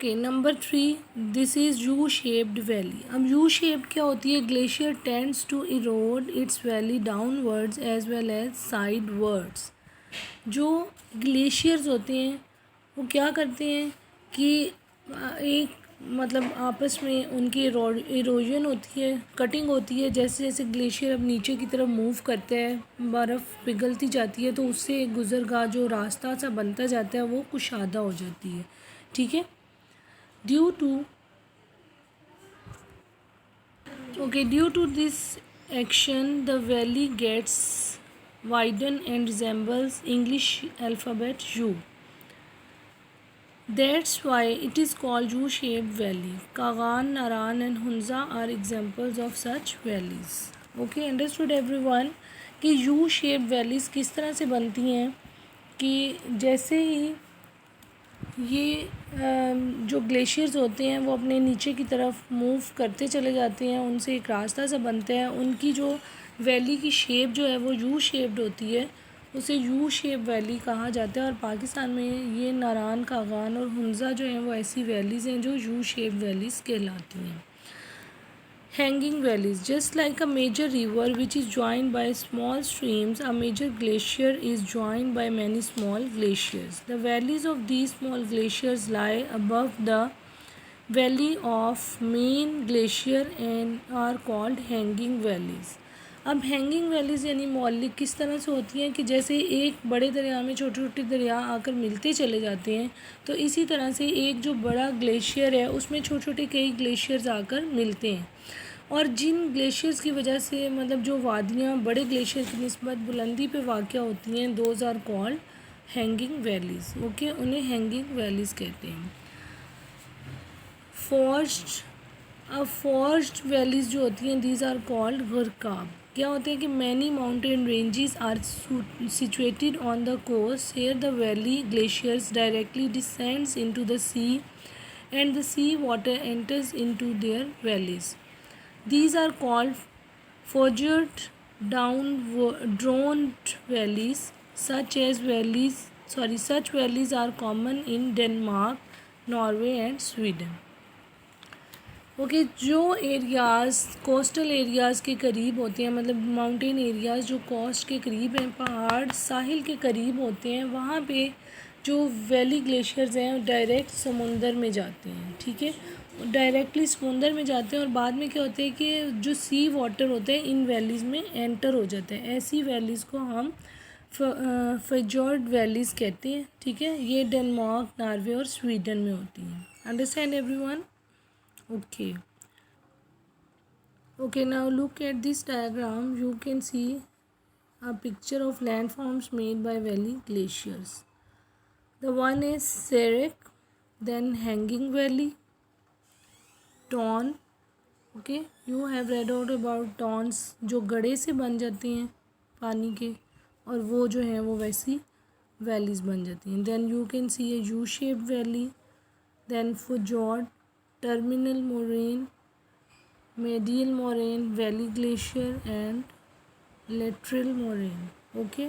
Okay number 3, this is U shaped valley. अब U shaped क्या होती है? Glacier tends to erode its valley downwards as well as sideways. जो glaciers होते हैं वो क्या करते हैं कि एक मतलब आपस में उनकी इरोजन होती है, कटिंग होती है। जैसे जैसे ग्लेशियर अब नीचे की तरफ मूव करते हैं, बर्फ़ पिघलती जाती है, तो उससे गुजरगाह जो रास्ता सा बनता जाता है वो कुशादा हो जाती है। ठीक है। Due to this action the valley gets widen and resembles English alphabet U. That's why it is called U-shaped valley. Kagan, Naran and Hunza are examples of such valleys. Okay, understood everyone कि U-shaped valleys किस तरह से बनती हैं कि जैसे ही ये जो ग्लेशियर्स होते हैं वो अपने नीचे की तरफ मूव करते चले जाते हैं, उनसे एक रास्ता सा बनता है, उनकी जो वैली की शेप जो है वो यू शेप्ड होती है, उसे यू शेप वैली कहा जाता है। और पाकिस्तान में ये नारान, कागान और हुंजा जो हैं वो ऐसी वैलीज़ हैं जो यू शेप वैलीज़ कहलाती हैं। Hanging valleys. Just like a major river which is joined by small streams, a major glacier is joined by many small glaciers. The valleys of these small glaciers lie above the valley of main glacier and are called hanging valleys. अब hanging valleys यानी मौलिक किस तरह से होती हैं कि जैसे एक बड़े दरिया में छोटे छोटे दरिया आकर मिलते चले जाते हैं, तो इसी तरह से एक जो बड़ा ग्लेशियर है उसमें छोटे छोटे कई ग्लेशियर्स आकर मिलते हैं। और जिन ग्लेशियर्स की वजह से मतलब जो वादियाँ बड़े ग्लेशियर की निस्बत बुलंदी पे वाक़या होती हैं, those are called hanging valleys. Okay, उन्हें हैंगिंग वैलीज़ कहते हैं। फॉर्स्ड वैलीज़ जो होती हैं दीज आर कॉल्ड गर्काब। क्या होते हैं कि many mountain ranges are situated on the coast. Here the valley glaciers directly descends into the sea and the sea water enters into their valleys. These are called forged drowned valleys. Such valleys are common in Denmark, Norway and Sweden. Okay, जो areas coastal areas के करीब होते हैं, मतलब mountain areas जो coast के करीब हैं, पहाड़ साहिल के करीब होते हैं, वहाँ पे जो वैली ग्लेशियर्स हैं डायरेक्ट समुंदर में जाते हैं। ठीक है, डायरेक्टली समुंदर में जाते हैं और बाद में क्या होता है कि जो सी वाटर होता है इन वैलीज़ में एंटर हो जाता है। ऐसी वैलीज़ को हम fjord वैलीज़ कहते हैं। ठीक है, ये डेनमार्क, नॉर्वे और स्वीडन में होती हैं। Understand everyone? Okay, now look at this diagram. You can see a picture of landforms made by valley glaciers. The one is Serek, then Hanging Valley, Ton. Okay, you have read out about tons जो गड़े से बन जाते हैं पानी के, और वो जो है वो वैसी वैलीज़ बन जाती हैं। Then you can see a U-shaped valley, then fjord, terminal moraine, medial moraine, valley glacier and lateral moraine. Okay.